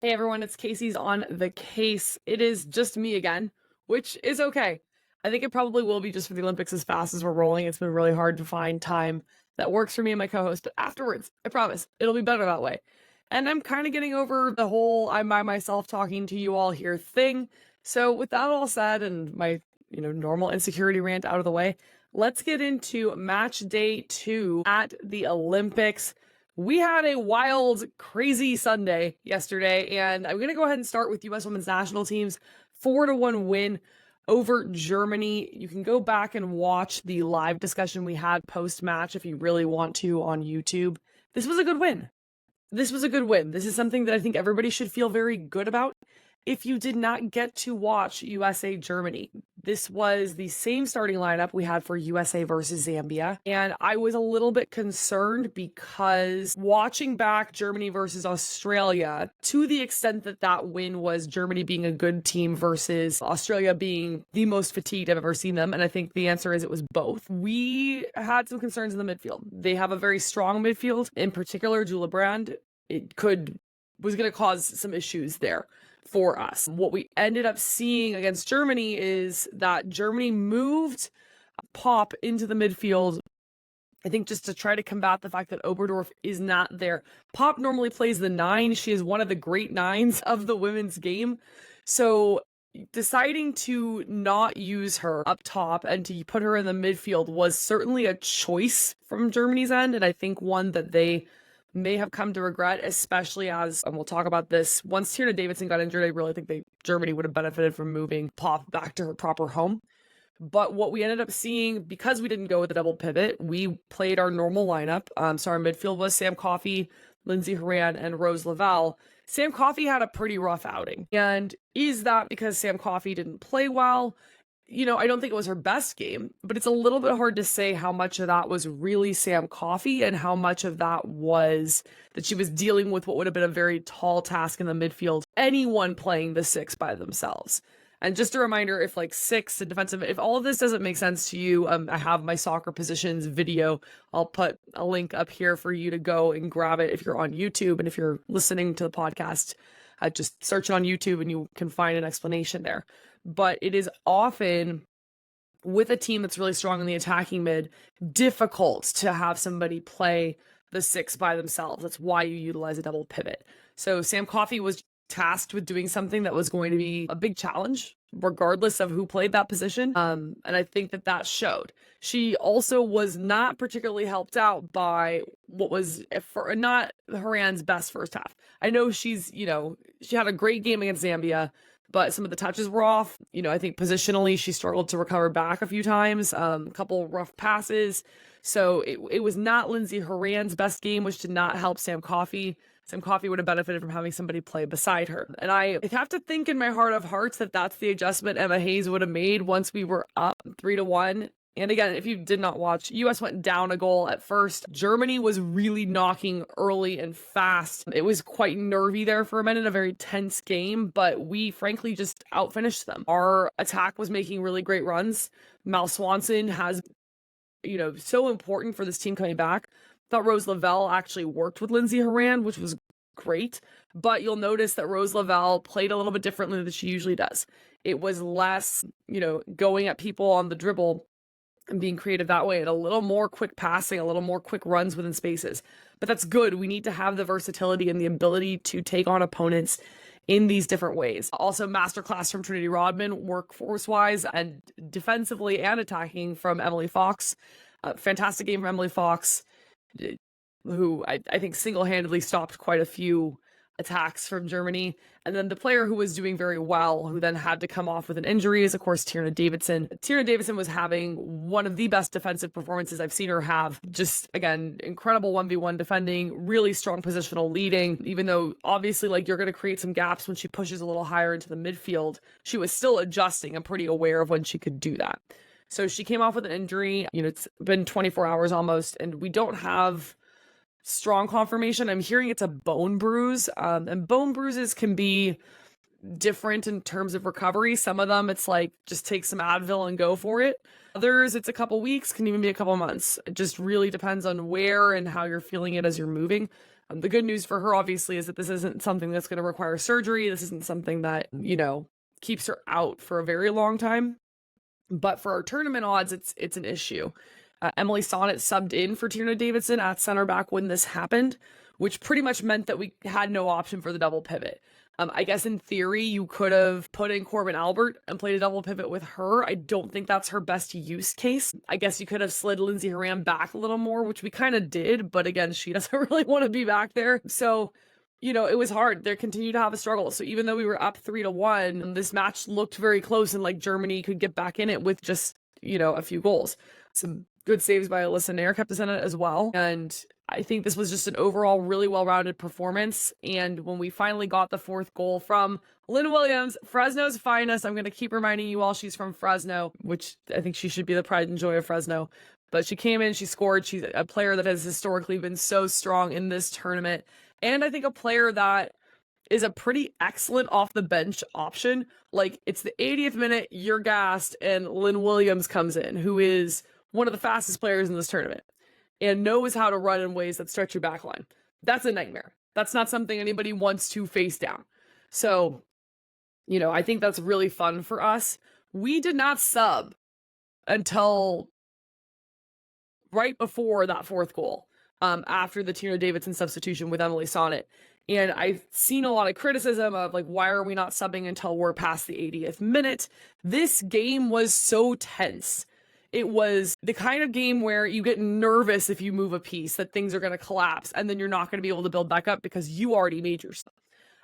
Hey everyone, it's Casey's on the case. It is just me again, which is okay. I think it probably will be just for the Olympics as fast as we're rolling. It's been really hard to find time that works for me and my co-host, but afterwards, I promise, it'll be better that way. And I'm kind of getting over the whole I'm by myself talking to you all here thing. So with that all said and my, normal insecurity rant out of the way, let's get into match day 2 at the Olympics. We had a wild, crazy Sunday yesterday, and I'm going to go ahead and start with U.S. women's national team's 4-1 win over Germany. You can go back and watch the live discussion we had post-match if you really want to on YouTube. This was a good win. This is something that I think everybody should feel very good about. If you did not get to watch USA Germany, this was the same starting lineup we had for USA versus Zambia. And I was a little bit concerned because watching back Germany versus Australia, to the extent that that win was Germany being a good team versus Australia being the most fatigued I've ever seen them. And I think the answer is it was both. We had some concerns in the midfield. They have a very strong midfield, in particular, Julia Brand. Was going to cause some issues there for us. What we ended up seeing against Germany is that Germany moved Pop into the midfield, I think just to try to combat the fact that Oberdorf is not there. Pop normally plays the 9. She is one of the great 9s of the women's game. So deciding to not use her up top and to put her in the midfield was certainly a choice from Germany's end, and I think one that they may have come to regret, especially as, and we'll talk about this, once Tierna Davidson got injured, I really think Germany would have benefited from moving Pop back to her proper home. But what we ended up seeing, because we didn't go with the double pivot, we played our normal lineup. So our midfield was Sam Coffey, Lindsay Horan, and Rose Lavelle. Sam Coffey had a pretty rough outing. And is that because Sam Coffey didn't play well? I don't think it was her best game, but it's a little bit hard to say how much of that was really Sam Coffey and how much of that was that she was dealing with what would have been a very tall task in the midfield. Anyone playing the 6 by themselves. And just a reminder, if 6 and defensive, if all of this doesn't make sense to you, I have my soccer positions video. I'll put a link up here for you to go and grab it if you're on YouTube. And if you're listening to the podcast, just search it on YouTube and you can find an explanation there. But it is often, with a team that's really strong in the attacking mid, difficult to have somebody play the 6 by themselves. That's why you utilize a double pivot. So Sam Coffey was tasked with doing something that was going to be a big challenge, regardless of who played that position. And I think that showed. She also was not particularly helped out by what was not Horan's best first half. I know she had a great game against Zambia, but some of the touches were off. I think positionally she struggled to recover back a few times, a couple rough passes. So it was not Lindsay Horan's best game, which did not help Sam Coffey. Sam Coffey would have benefited from having somebody play beside her. And I have to think in my heart of hearts that that's the adjustment Emma Hayes would have made once we were up 3-1. And again, if you did not watch, US went down a goal at first. Germany was really knocking early and fast. It was quite nervy there for a minute, a very tense game, but we frankly just outfinished them. Our attack was making really great runs. Mal Swanson has, so important for this team coming back. Thought Rose Lavelle actually worked with Lindsay Horan, which was great, but you'll notice that Rose Lavelle played a little bit differently than she usually does. It was less, going at people on the dribble and being creative that way, and a little more quick passing, a little more quick runs within spaces. But that's good. We need to have the versatility and the ability to take on opponents in these different ways. Also, masterclass from Trinity Rodman, workforce-wise and defensively and attacking from Emily Fox. Fantastic game from Emily Fox, who I think single-handedly stopped quite a few attacks from Germany. And then the player who was doing very well, who then had to come off with an injury, is, of course, Tierna Davidson. Tierna Davidson was having one of the best defensive performances I've seen her have. Just, again, incredible 1v1 defending, really strong positional leading. Even though, obviously, you're going to create some gaps when she pushes a little higher into the midfield, she was still adjusting and pretty aware of when she could do that. So she came off with an injury. It's been 24 hours almost, and we don't have strong confirmation. I'm hearing it's a bone bruise, and bone bruises can be different in terms of recovery. Some of them, it's just take some Advil and go for it. Others, it's a couple weeks, can even be a couple months. It just really depends on where and how you're feeling it as you're moving. The good news for her, obviously, is that this isn't something that's going to require surgery. This isn't something that, keeps her out for a very long time. But for our tournament odds, it's an issue. Emily Sonnet subbed in for Tierna Davidson at center back when this happened, which pretty much meant that we had no option for the double pivot. I guess in theory, you could have put in Corbin Albert and played a double pivot with her. I don't think that's her best use case. I guess you could have slid Lindsay Horan back a little more, which we kind of did, but again, she doesn't really want to be back there. So, it was hard. They continued to have a struggle. So even though we were up 3-1, this match looked very close and like Germany could get back in it with just, a few goals. Some good saves by Alyssa Nair kept us in it as well. And I think this was just an overall really well-rounded performance. And when we finally got the fourth goal from Lynn Williams, Fresno's finest, I'm going to keep reminding you all she's from Fresno, which I think she should be the pride and joy of Fresno. But she came in, she scored. She's a player that has historically been so strong in this tournament. And I think a player that is a pretty excellent off the bench option. Like, it's the 80th minute, you're gassed, and Lynn Williams comes in, who is one of the fastest players in this tournament and knows how to run in ways that stretch your back line. That's a nightmare. That's not something anybody wants to face down. So, I think that's really fun for us. We did not sub until right before that fourth goal, after the Tierna Davidson substitution with Emily Sonnet. And I've seen a lot of criticism of like, why are we not subbing until we're past the 80th minute? This game was so tense. It was the kind of game where you get nervous if you move a piece that things are going to collapse and then you're not going to be able to build back up because you already made your stuff.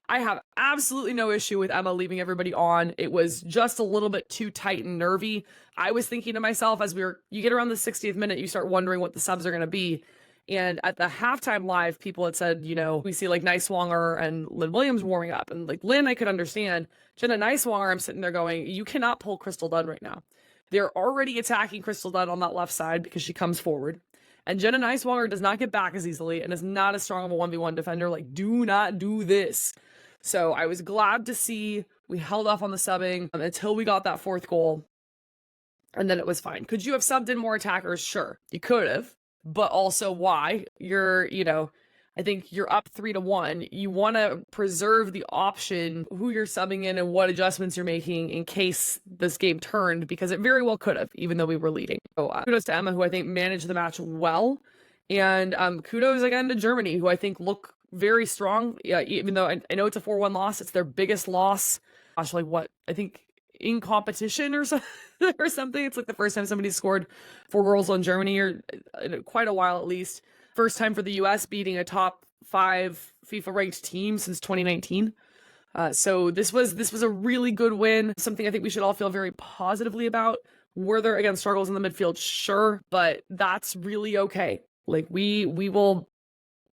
I have absolutely no issue with Emma leaving everybody on. It was just a little bit too tight and nervy. I was thinking to myself as you get around the 60th minute, you start wondering what the subs are going to be. And at the halftime live, people had said, we see like Neiswanger and Lynn Williams warming up. And like Lynn, I could understand. Jenna Neiswanger, I'm sitting there going, you cannot pull Crystal Dunn right now. They're already attacking Crystal Dunn on that left side because she comes forward. And Jenna Neiswanger does not get back as easily and is not as strong of a 1v1 defender. Like, do not do this. So I was glad to see we held off on the subbing until we got that fourth goal. And then it was fine. Could you have subbed in more attackers? Sure, you could have. But also why? I think you're up 3-1. You want to preserve the option, who you're subbing in and what adjustments you're making in case this game turned, because it very well could have, even though we were leading. So kudos to Emma, who I think managed the match well. And kudos again to Germany, who I think look very strong. Yeah, even though I know it's a 4-1 loss, it's their biggest loss. Gosh, like what? I think in competition or something. It's like the first time somebody scored 4 goals on Germany, or in quite a while at least. First time for the US beating a top 5 FIFA ranked team since 2019. So this was a really good win. Something I think we should all feel very positively about. Were there again struggles in the midfield? Sure, but that's really okay. Like we will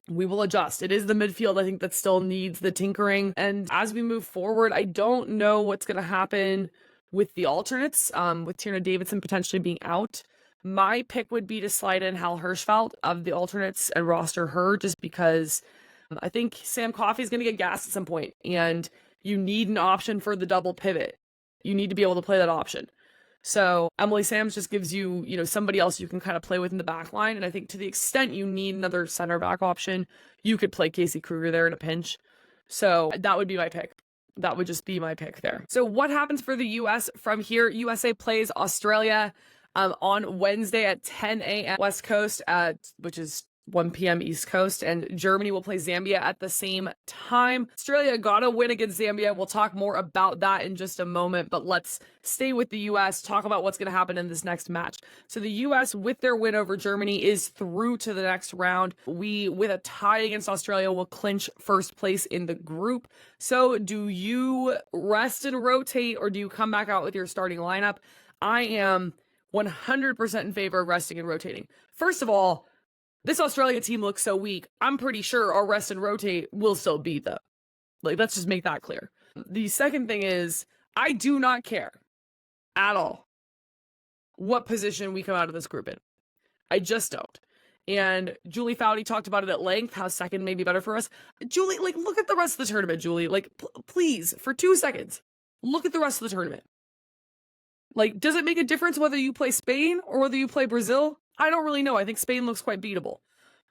adjust. It is the midfield, I think, that still needs the tinkering. And as we move forward, I don't know what's going to happen with the alternates, with Tierna Davidson potentially being out. My pick would be to slide in Hal Hirschfeld of the alternates and roster her, just because I think Sam Coffey is going to get gassed at some point, and you need an option for the double pivot. You need to be able to play that option. So Emily Sams just gives you, somebody else you can kind of play with in the back line. And I think to the extent you need another center back option, you could play Casey Kruger there in a pinch. So that would be my pick. That would just be my pick there. So what happens for the US from here? USA plays Australia on Wednesday at 10 a.m. West Coast, which is 1 p.m. East Coast, and Germany will play Zambia at the same time. Australia got a win against Zambia. We'll talk more about that in just a moment, but let's stay with the U.S., talk about what's going to happen in this next match. So the U.S., with their win over Germany, is through to the next round. We, with a tie against Australia, will clinch first place in the group. So do you rest and rotate, or do you come back out with your starting lineup? I am 100% in favor of resting and rotating. First of all, this Australia team looks so weak. I'm pretty sure our rest and rotate will still beat them. Like, let's just make that clear. The second thing is, I do not care at all what position we come out of this group in. I just don't. And Julie Foudy talked about it at length, how second may be better for us. Julie, like, look at the rest of the tournament, Julie. Like, please, for 2 seconds, look at the rest of the tournament. Like, does it make a difference whether you play Spain or whether you play Brazil? I don't really know. I think Spain looks quite beatable.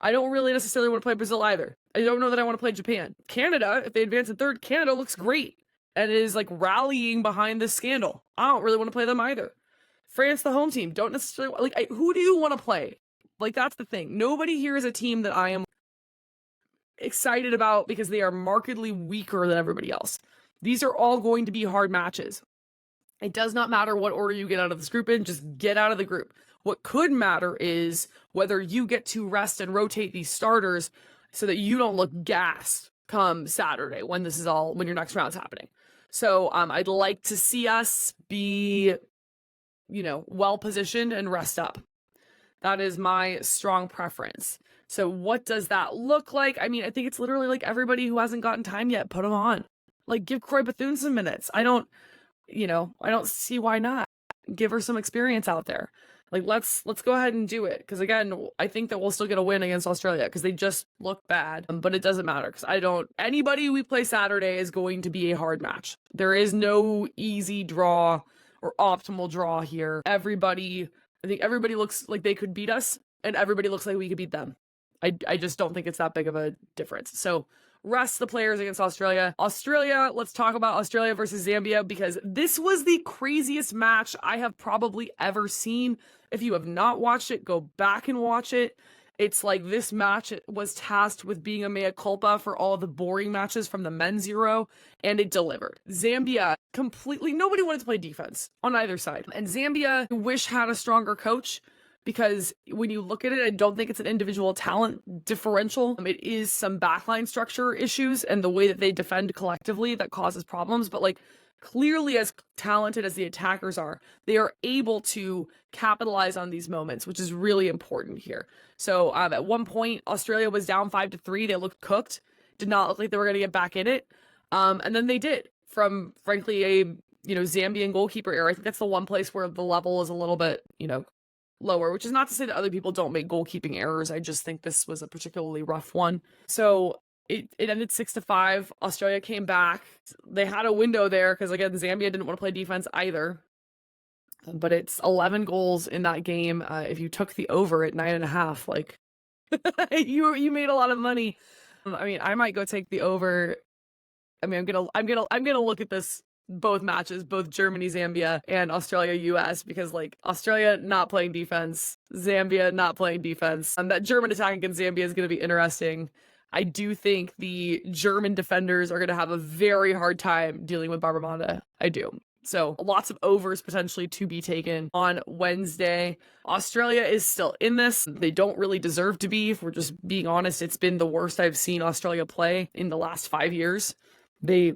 I don't really necessarily want to play Brazil either. I don't know that I want to play Japan. Canada, if they advance in third, Canada looks great and is like rallying behind this scandal. I don't really want to play them either. France, the home team, don't necessarily like. Who do you want to play? Like, that's the thing. Nobody here is a team that I am excited about because they are markedly weaker than everybody else. These are all going to be hard matches. It does not matter what order you get out of this group in, just get out of the group. What could matter is whether you get to rest and rotate these starters so that you don't look gassed come Saturday when your next round's happening. So I'd like to see us be, well positioned and rest up. That is my strong preference. So what does that look like? I mean, I think it's literally like everybody who hasn't gotten time yet, put them on. Like, give Croy Bethune some minutes. I don't see why not. Give her some experience out there. Like, let's go ahead and do it. Because again, I think that we'll still get a win against Australia because they just look bad. But it doesn't matter because anybody we play Saturday is going to be a hard match. There is no easy draw or optimal draw here. I think everybody looks like they could beat us and everybody looks like we could beat them. I just don't think it's that big of a difference. So rest the players against Australia. Let's talk about Australia versus Zambia because this was the craziest match I have probably ever seen. If you have not watched it, go back and watch it. It's like this match was tasked with being a mea culpa for all the boring matches from the men's Euro, and it delivered. Zambia nobody wanted to play defense on either side. And Zambia, I wish had a stronger coach. Because when you look at it, I don't think it's an individual talent differential. It is some backline structure issues and the way that they defend collectively that causes problems. But like, clearly as talented as the attackers are, they are able to capitalize on these moments, which is really important here. So at one point, Australia was down 5-3. They looked cooked. Did not look like they were going to get back in it. And then they did from, frankly, a Zambian goalkeeper error. I think that's the one place where the level is a little bit, lower, which is not to say that other people don't make goalkeeping errors. I just think this was a particularly rough one. So it ended 6-5. Australia came back. They had a window there because, again, Zambia didn't want to play defense either. But it's 11 goals in that game. If you took the over at 9.5, like you made a lot of money. I mean, I might go take the over. I mean, I'm gonna look at this. Both matches, both Germany, Zambia, and Australia, US, because like Australia not playing defense, Zambia not playing defense. That German attack against Zambia is going to be interesting. I do think the German defenders are going to have a very hard time dealing with Barbamanda. I do. So lots of overs potentially to be taken on Wednesday. Australia is still in this. They don't really deserve to be. If we're just being honest, it's been the worst I've seen Australia play in the last 5 years. They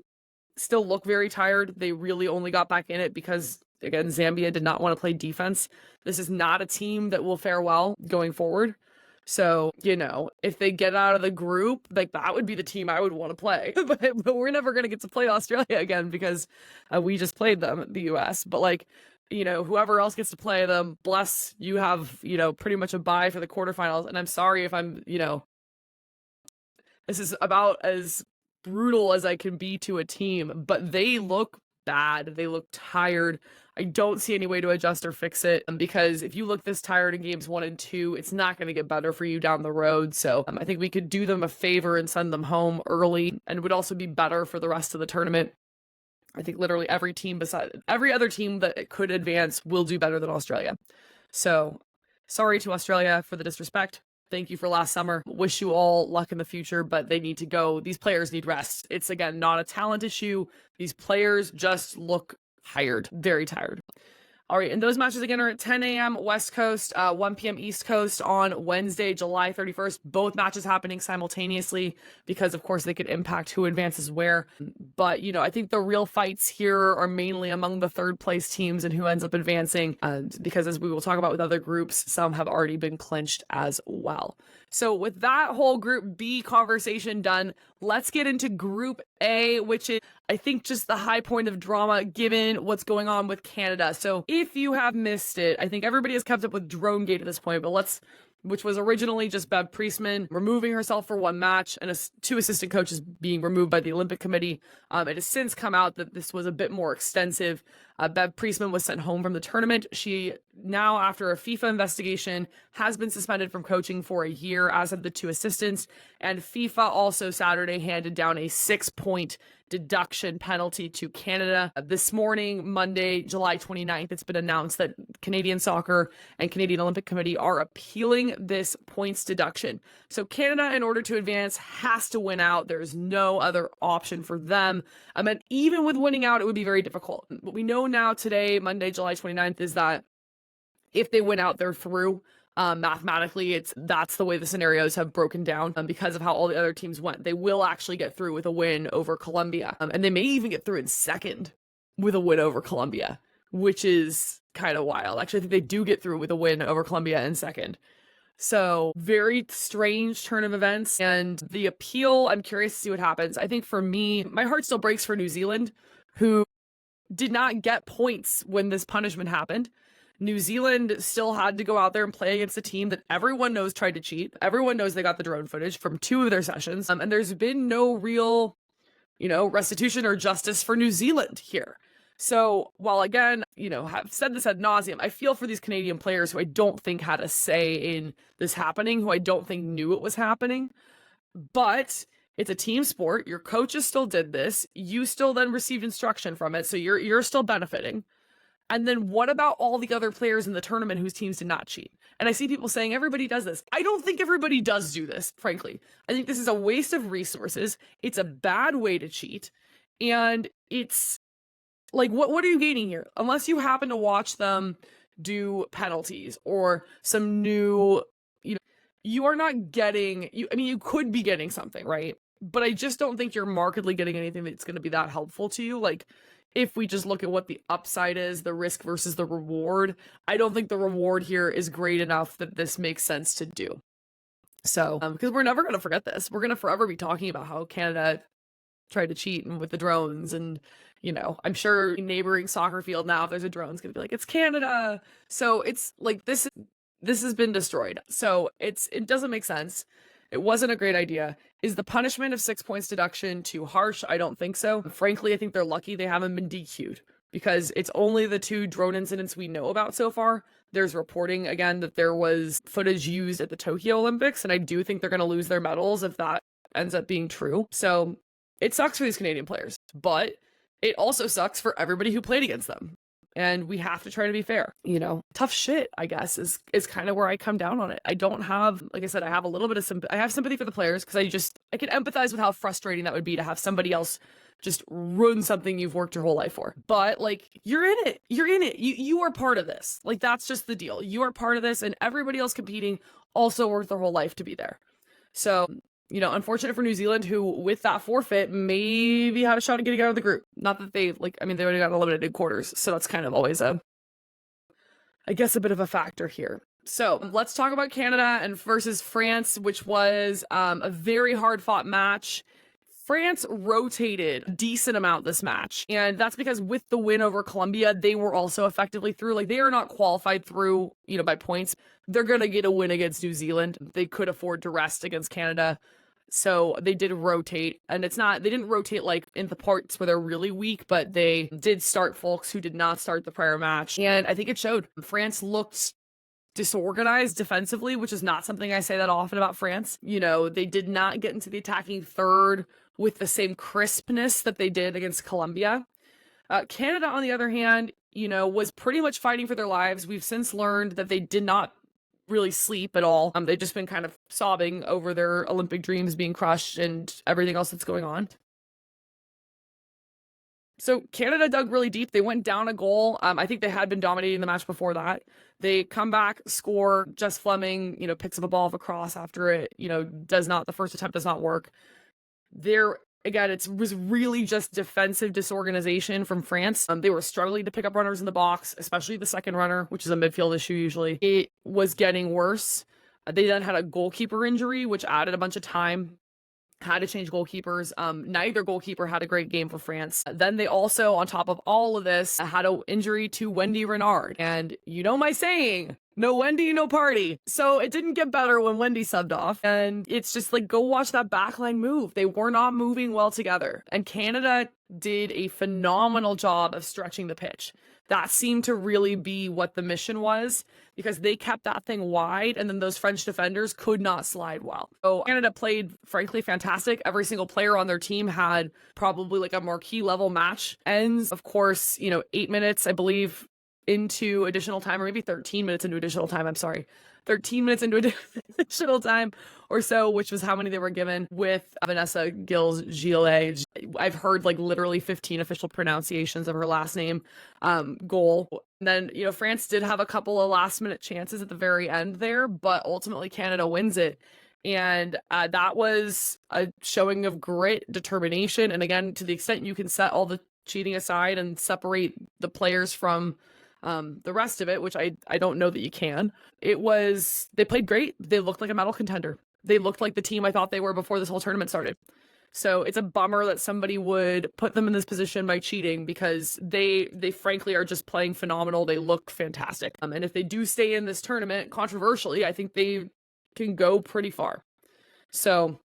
still look very tired. They really only got back in it because, again, Zambia did not want to play defense. This is not a team that will fare well going forward. So, if they get out of the group, like that would be the team I would want to play. but we're never going to get to play Australia again because we just played them, the US. But like, whoever else gets to play them, bless, you have, pretty much a bye for the quarterfinals. And I'm sorry if I'm, this is about as brutal as I can be to a team, but they look bad. They look tired. I don't see any way to adjust or fix it because if you look this tired in games 1 and 2, it's not going to get better for you down the road. So I think we could do them a favor and send them home early, and it would also be better for the rest of the tournament. I think literally every other team that could advance will do better than Australia. So sorry to Australia for the disrespect. Thank you for last summer. Wish you all luck in the future, but they need to go. These players need rest. It's, again, not a talent issue. These players just look tired, very tired. All right, and those matches again are at 10 a.m. West Coast, 1 p.m. East Coast on Wednesday, July 31st. Both matches happening simultaneously because, of course, they could impact who advances where. But, I think the real fights here are mainly among the third-place teams and who ends up advancing because, as we will talk about with other groups, some have already been clinched as well. So with that whole Group B conversation done, let's get into Group A, which is, I think, just the high point of drama given what's going on with Canada. So if you have missed it, I think everybody has kept up with DroneGate at this point, but let's which was originally just Bev Priestman removing herself for one match and 2 assistant coaches being removed by the Olympic Committee. It has since come out that this was a bit more extensive. Bev Priestman was sent home from the tournament. She now, after a FIFA investigation, has been suspended from coaching for a year, as have the 2 assistants. And FIFA also Saturday handed down a 6-point deduction penalty to Canada. This morning, Monday, July 29th, it's been announced that Canadian Soccer and Canadian Olympic Committee are appealing this points deduction. So Canada, in order to advance, has to win out. There's no other option for them. And even with winning out, it would be very difficult. What we know now today, Monday, July 29th, is that if they win out, they're through. Mathematically, that's the way the scenarios have broken down because of how all the other teams went. They will actually get through with a win over Colombia. And they may even get through in second with a win over Colombia, which is kind of wild. Actually, I think they do get through with a win over Colombia in second. So very strange turn of events. And the appeal, I'm curious to see what happens. I think for me, my heart still breaks for New Zealand, who did not get points when this punishment happened. New Zealand still had to go out there and play against a team that everyone knows tried to cheat. Everyone knows they got the drone footage from 2 of their sessions. And there's been no real, restitution or justice for New Zealand here. So while, again, have said this ad nauseum, I feel for these Canadian players who I don't think had a say in this happening, who I don't think knew it was happening. But it's a team sport. Your coaches still did this. You still then received instruction from it. So you're still benefiting. And then what about all the other players in the tournament whose teams did not cheat? And I see people saying everybody does this. I don't think everybody does do this, frankly. I think this is a waste of resources. It's a bad way to cheat. And it's like, what are you gaining here? Unless you happen to watch them do penalties or some new, you are not getting, you could be getting something, right? But I just don't think you're markedly getting anything that's going to be that helpful to you. Like, if we just look at what the upside is, the risk versus the reward, I don't think the reward here is great enough that this makes sense to do. So, because we're never going to forget this. We're going to forever be talking about how Canada tried to cheat and with the drones. And, I'm sure neighboring soccer field now, if there's a drone, it's going to be like, it's Canada. So it's like, this has been destroyed. So it doesn't make sense. It wasn't a great idea. Is the punishment of 6 points deduction too harsh? I don't think so. Frankly, I think they're lucky they haven't been DQ'd because it's only the 2 drone incidents we know about so far. There's reporting, again, that there was footage used at the Tokyo Olympics, and I do think they're going to lose their medals if that ends up being true. So it sucks for these Canadian players, but it also sucks for everybody who played against them. And we have to try to be fair. Tough shit, I guess, is kind of where I come down on it. I don't have, like I said, I have a little bit of I have sympathy for the players because I can empathize with how frustrating that would be to have somebody else just ruin something you've worked your whole life for. But like, you're in it. You are part of this. Like, that's just the deal. You are part of this, and everybody else competing also worked their whole life to be there. So, unfortunate for New Zealand, who with that forfeit maybe had a shot at getting out of the group. Not that they they already got eliminated in quarters, so that's kind of always a bit of a factor here. So let's talk about Canada and versus France, which was a very hard fought match. France rotated a decent amount this match, and that's because with the win over Colombia, they were also effectively through. Like, they are not qualified through, by points. They're going to get a win against New Zealand. They could afford to rest against Canada. So they did rotate, and they didn't rotate like in the parts where they're really weak, but they did start folks who did not start the prior match. And I think it showed. France looked disorganized defensively, which is not something I say that often about France. They did not get into the attacking third with the same crispness that they did against Colombia. Canada, on the other hand, was pretty much fighting for their lives. We've since learned that they did not really sleep at all. They've just been kind of sobbing over their Olympic dreams being crushed and everything else that's going on. So Canada dug really deep. They went down a goal. I think they had been dominating the match before that. They come back, score. Jess Fleming, picks up a ball off a cross after it, the first attempt does not work. Again, it was really just defensive disorganization from France. They were struggling to pick up runners in the box, especially the second runner, which is a midfield issue usually. It was getting worse. They then had a goalkeeper injury, which added a bunch of time. Had to change goalkeepers. Neither goalkeeper had a great game for France. Then they also, on top of all of this, had an injury to Wendy Renard. And my saying, No Wendy, no party. So it didn't get better when Wendy subbed off. And it's just like, go watch that backline move. They were not moving well together. And Canada did a phenomenal job of stretching the pitch. That seemed to really be what the mission was, because they kept that thing wide, and then those French defenders could not slide well. So Canada played, frankly, fantastic. Every single player on their team had probably like a marquee level match. Ends, of course, 8 minutes, I believe, into additional time, or maybe 13 minutes into additional time. I'm sorry. 13 minutes into additional time or so, which was how many they were given, with Vanessa Gilles Gillet. I've heard like literally 15 official pronunciations of her last name, goal. And then, France did have a couple of last minute chances at the very end there, but ultimately Canada wins it. And that was a showing of grit, determination. And again, to the extent you can set all the cheating aside and separate the players from the rest of it, which I don't know that you can. They played great. They looked like a medal contender. They looked like the team I thought they were before this whole tournament started. So it's a bummer that somebody would put them in this position by cheating, because they frankly are just playing phenomenal. They look fantastic. And if they do stay in this tournament, controversially, I think they can go pretty far. So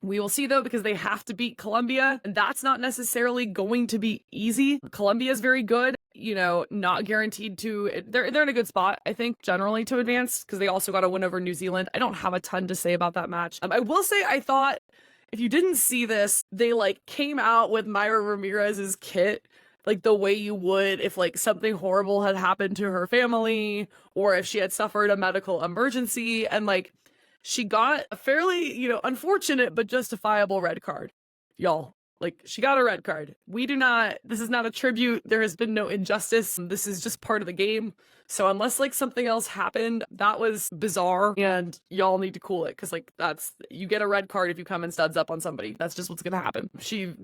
we will see, though, because they have to beat Colombia, and that's not necessarily going to be easy. Colombia is very good, not guaranteed to. They're in a good spot, I think, generally to advance, because they also got a win over New Zealand. I don't have a ton to say about that match. I will say I thought, if you didn't see this, they came out with Myra Ramirez's kit like the way you would if something horrible had happened to her family, or if she had suffered a medical emergency, and she got a fairly, unfortunate but justifiable red card. Y'all, she got a red card. This is not a tribute. There has been no injustice. This is just part of the game. So unless something else happened, that was bizarre, and y'all need to cool it, because you get a red card if you come and studs up on somebody. That's just what's gonna happen.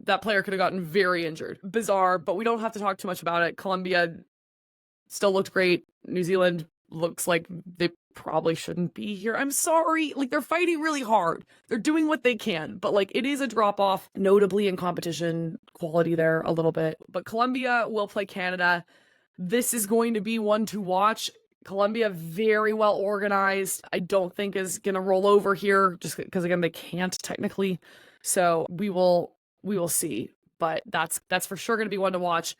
That player could have gotten very injured. Bizarre, but we don't have to talk too much about it. Colombia still looked great. New Zealand looks like they probably shouldn't be here. I'm sorry. They're fighting really hard. They're doing what they can, but it is a drop off, notably in competition quality there a little bit. But Colombia will play Canada. This is going to be one to watch. Colombia, very well organized. I don't think is going to roll over here, just because again, they can't technically. So we will see. But that's for sure going to be one to watch.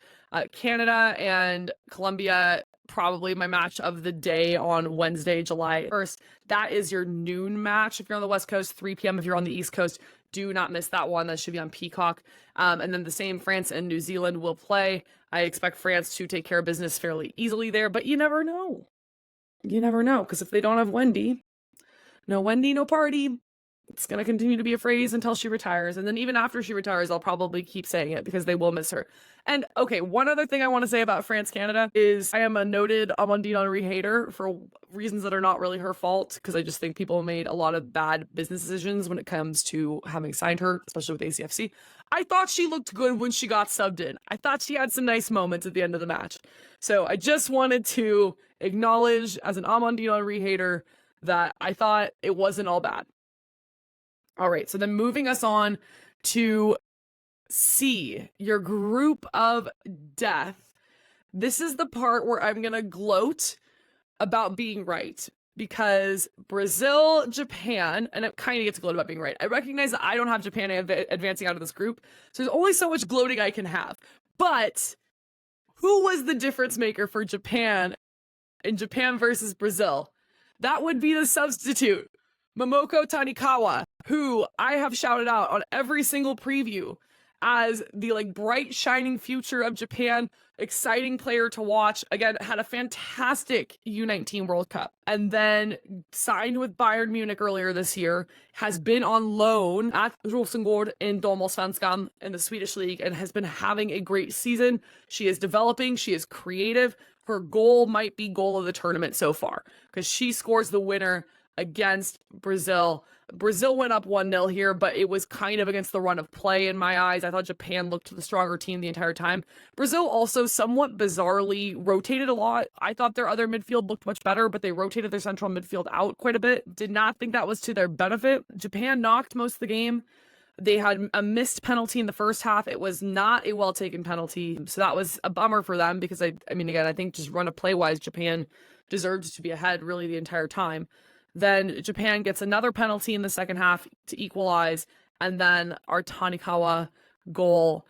Canada and Colombia, probably my match of the day on Wednesday, July 1st. That is your noon match if you're on the West Coast, 3 p.m. if you're on the East Coast. Do not miss that one. That should be on Peacock. And then the same France and New Zealand will play. I expect France to take care of business fairly easily there, but you never know. You never know, because if they don't have Wendy, no Wendy, no party. It's going to continue to be a phrase until she retires. And then even after she retires, I'll probably keep saying it, because they will miss her. And okay, one other thing I want to say about France-Canada is I am a noted Amandine Henry hater for reasons that are not really her fault, because I just think people made a lot of bad business decisions when it comes to having signed her, especially with ACFC. I thought she looked good when she got subbed in. I thought she had some nice moments at the end of the match. So I just wanted to acknowledge, as an Amandine Henry hater, that I thought it wasn't all bad. All right, so then moving us on to C, your group of death. This is the part where I'm going to gloat about being right, because Brazil, Japan, and it kind of gets gloat about being right. I recognize that I don't have Japan advancing out of this group, so there's only so much gloating I can have. But who was the difference maker for Japan in Japan versus Brazil? That would be the substitute, Momoko Tanikawa, who I have shouted out on every single preview as the bright shining future of Japan, exciting player to watch. Again, had a fantastic U19 World Cup, and then signed with Bayern Munich earlier this year, has been on loan at Rosengård in Damallsvenskan in the Swedish league, and has been having a great season. She is developing, she is creative. Her goal might be goal of the tournament so far, because she scores the winner against Brazil. Brazil went up 1-0 here, but it was kind of against the run of play in my eyes. I thought Japan looked the stronger team the entire time. Brazil also somewhat bizarrely rotated a lot. I thought their other midfield looked much better, but they rotated their central midfield out quite a bit. Did not think that was to their benefit. Japan knocked most of the game. They had a missed penalty in the first half. It was not a well-taken penalty, so that was a bummer for them, because I mean, again, I think just run of play-wise, Japan deserved to be ahead really the entire time. Then Japan gets another penalty in the second half to equalize, and then our Tanikawa goal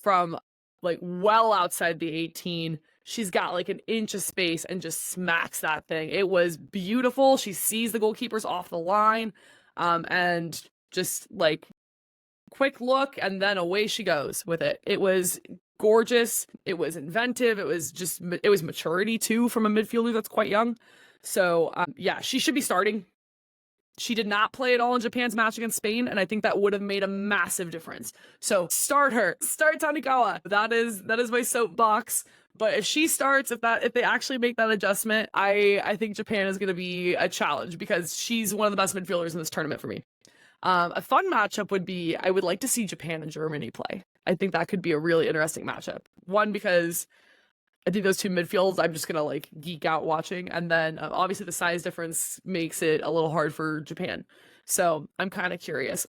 from like well outside the 18. She's got like an inch of space and just smacks that thing. It was beautiful. She sees the goalkeepers off the line, and just like quick look, and then away she goes with it. It was gorgeous. It was inventive. It was maturity too from a midfielder that's quite young. So yeah, she should be starting. She did not play at all in Japan's match against Spain, and I think that would have made a massive difference. So start her. Start Tanikawa. That is my soapbox. But if she starts, if they actually make that adjustment, I think Japan is going to be a challenge because she's one of the best midfielders in this tournament for me. A fun matchup would be, I would like to see Japan and Germany play. I think that could be a really interesting matchup. One, because I think those two midfields, I'm just going to like geek out watching. And then obviously the size difference makes it a little hard for Japan. So I'm kind of curious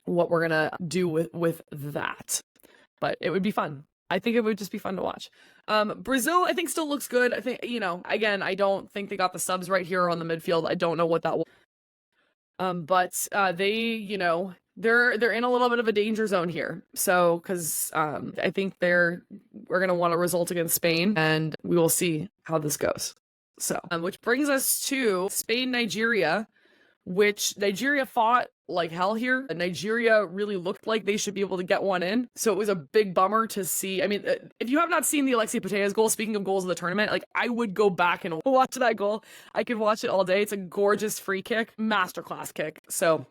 what we're going to do with that. But it would be fun. I think it would just be fun to watch. Brazil, I think, still looks good. I think, again, I don't think they got the subs right here on the midfield. I don't know what that was. But they, they're in a little bit of a danger zone here. So, because I think we're going to want a result against Spain, and we will see how this goes. So, which brings us to Spain-Nigeria, which Nigeria fought like hell here. Nigeria really looked like they should be able to get one in. So it was a big bummer to see. I mean, if you have not seen the Alexia Putellas goal, speaking of goals of the tournament, like I would go back and watch that goal. I could watch it all day. It's a gorgeous free kick, masterclass kick. So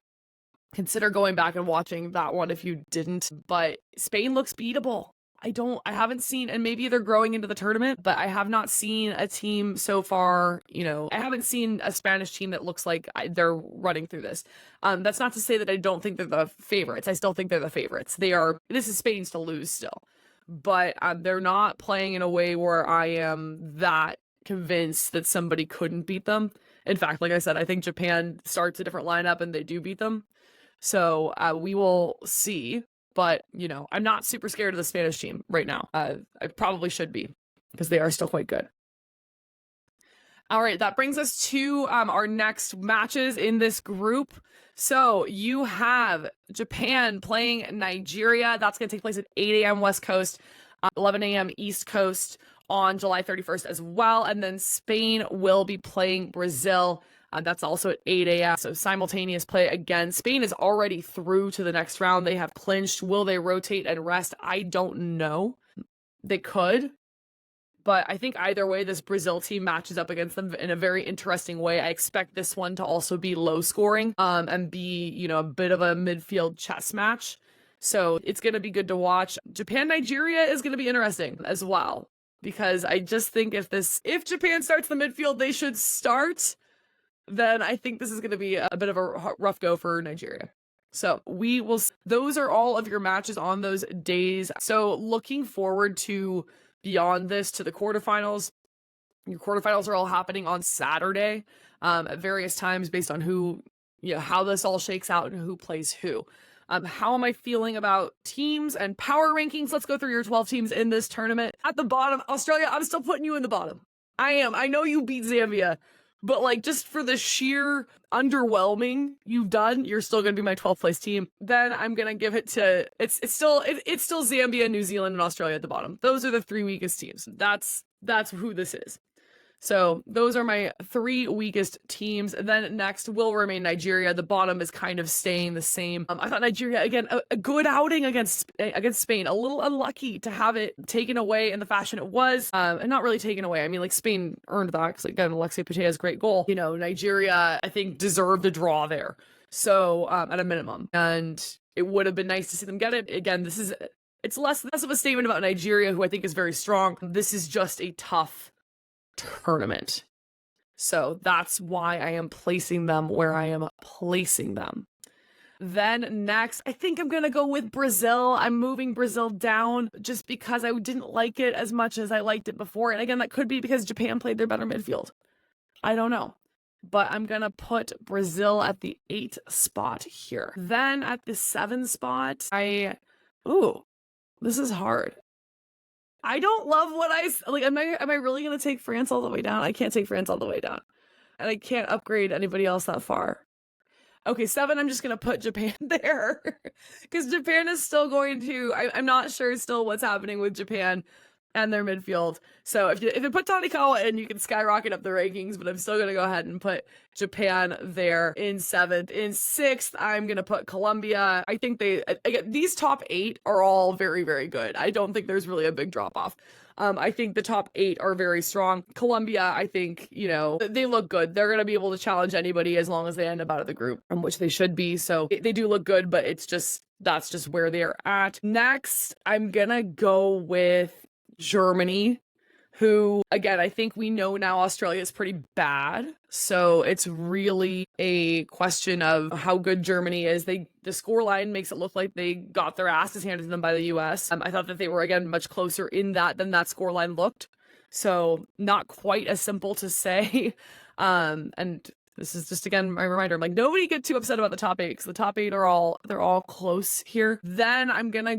consider going back and watching that one if you didn't. But Spain looks beatable. I haven't seen, and maybe they're growing into the tournament, but I have not seen a team so far, I haven't seen a Spanish team that looks like they're running through this. That's not to say that I don't think they're the favorites. I still think they're the favorites. This is Spain's to lose still, but they're not playing in a way where I am that convinced that somebody couldn't beat them. In fact, like I said, I think Japan starts a different lineup and they do beat them. So we will see. But, I'm not super scared of the Spanish team right now. I probably should be, because they are still quite good. All right, that brings us to our next matches in this group. So you have Japan playing Nigeria. That's going to take place at 8 a.m. West Coast, 11 a.m. East Coast on July 31st as well. And then Spain will be playing Brazil. That's also at 8 a.m. So simultaneous play again. Spain is already through to the next round. They have clinched. Will they rotate and rest? I don't know. They could. But I think either way, this Brazil team matches up against them in a very interesting way. I expect this one to also be low scoring and be, a bit of a midfield chess match. So it's going to be good to watch. Japan-Nigeria is going to be interesting as well. Because I just think if Japan starts the midfield, they should start. Then I think this is going to be a bit of a rough go for Nigeria. So those are all of your matches on those days. So looking forward to beyond this to the quarterfinals. Your quarterfinals are all happening on Saturday at various times based on how this all shakes out and who plays who. How am I feeling about teams and power rankings? Let's go through your 12 teams in this tournament. At the bottom, Australia, I'm still putting you in the bottom. I am. I know you beat Zambia. But just for the sheer underwhelming you've done, you're still going to be my 12th place team. Then I'm going to give it to, it's still Zambia, New Zealand, and Australia at the bottom. Those are the 3 weakest teams. That's who this is. So those are my 3 weakest teams. And then next will remain Nigeria. The bottom is kind of staying the same. I thought Nigeria, again, a good outing against Spain. A little unlucky to have it taken away in the fashion it was. And not really taken away. I mean, Spain earned that because, again, Alexia Putellas' great goal. Nigeria, I think, deserved a draw there. So at a minimum. And it would have been nice to see them get it. Again, it's less of a statement about Nigeria, who I think is very strong. This is just a tough tournament. So that's why I am placing them where I am placing them. Then next, I think I'm going to go with Brazil. I'm moving Brazil down just because I didn't like it as much as I liked it before. And again, that could be because Japan played their better midfield. I don't know. But I'm going to put Brazil at the 8 spot here. Then at the 7 spot, this is hard. I don't love what like. Am I really gonna take France all the way down? I can't take France all the way down, and I can't upgrade anybody else that far. Okay, 7, I'm just going to put Japan there because Japan is still going to, I'm not sure still what's happening with Japan and their midfield. So if you put Tanikawa in, you can skyrocket up the rankings, but I'm still going to go ahead and put Japan there in 7th. In 6th, I'm going to put Colombia. I think again, these top 8 are all very, very good. I don't think there's really a big drop off. I think the top 8 are very strong. Colombia, I think, they look good. They're going to be able to challenge anybody as long as they end up out of the group, which they should be. So they do look good, but that's just where they're at. Next, I'm going to go with Germany, who, again, I think we know now Australia is pretty bad. So it's really a question of how good Germany is. The scoreline makes it look like they got their asses handed to them by the US. I thought that they were, again, much closer in that than that scoreline looked. So not quite as simple to say. And this is just, again, my reminder. I'm like, nobody get too upset about the top 8 because the top 8 they're all close here. Then I'm going to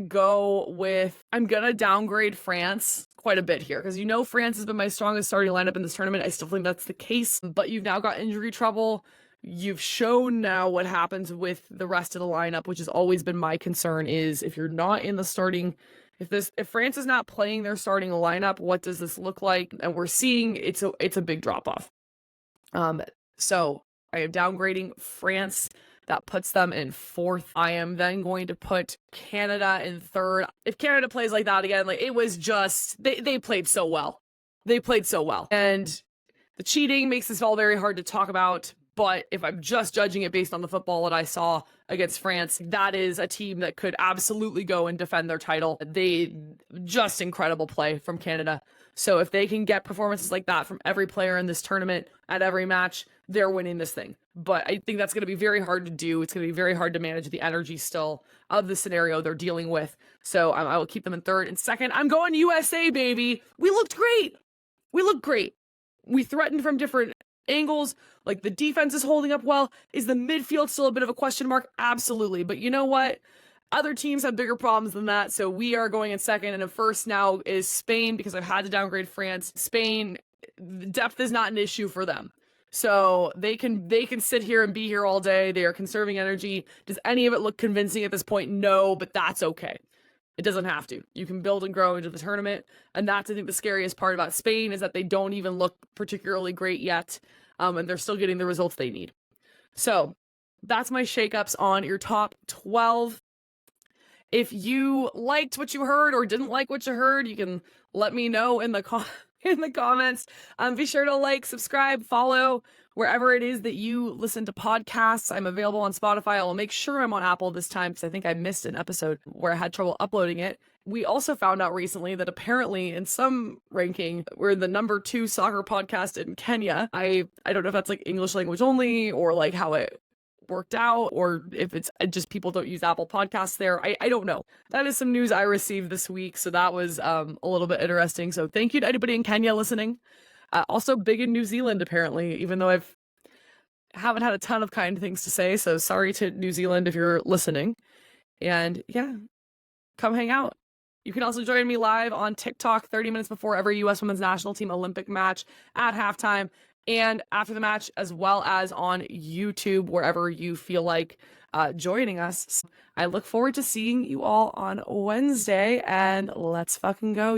downgrade France quite a bit here because France has been my strongest starting lineup in this tournament. I still think that's the case, but you've now got injury trouble. You've shown now what happens with the rest of the lineup, which has always been my concern is if you're not in the starting, if France is not playing their starting lineup, what does this look like? And we're seeing it's a big drop off. So I am downgrading France. That puts them in 4th. I am then going to put Canada in 3rd. If Canada plays like that again, like it was just, they played so well. They played so well. And the cheating makes this all very hard to talk about. But if I'm just judging it based on the football that I saw against France, that is a team that could absolutely go and defend their title. Just incredible play from Canada. So if they can get performances like that from every player in this tournament at every match, they're winning this thing. But I think that's going to be very hard to do. It's going to be very hard to manage the energy still of the scenario they're dealing with. So I will keep them in 3rd. And 2nd, I'm going USA, baby. We looked great. We looked great. We threatened from different angles. Like the defense is holding up well. Is the midfield still a bit of a question mark? Absolutely. But you know what? Other teams have bigger problems than that. So we are going in 2nd. And in 1st now is Spain because I've had to downgrade France. Spain, depth is not an issue for them. So they can sit here and be here all day. They are conserving energy. Does any of it look convincing at this point? No, but that's okay. It doesn't have to. You can build and grow into the tournament. And that's, I think, the scariest part about Spain is that they don't even look particularly great yet. And they're still getting the results they need. So that's my shakeups on your top 12. If you liked what you heard or didn't like what you heard, you can let me know in the comments. Be sure to like, subscribe, follow wherever it is that you listen to podcasts. I'm available on Spotify. I'll make sure I'm on Apple this time because I think I missed an episode where I had trouble uploading it. We also found out recently that apparently in some ranking, we're the number 2 soccer podcast in Kenya. I don't know if that's like English language only or like how it worked out or if it's just people don't use Apple Podcasts there. I don't know. That is some news I received this week. So that was a little bit interesting. So thank you to anybody in Kenya listening. Also big in New Zealand, apparently, even though haven't had a ton of kind things to say. So sorry to New Zealand if you're listening. And yeah, come hang out. You can also join me live on TikTok 30 minutes before every U.S. Women's National Team Olympic match at halftime and after the match, as well as on YouTube, wherever you feel like joining us. So I look forward to seeing you all on Wednesday, and let's fucking go.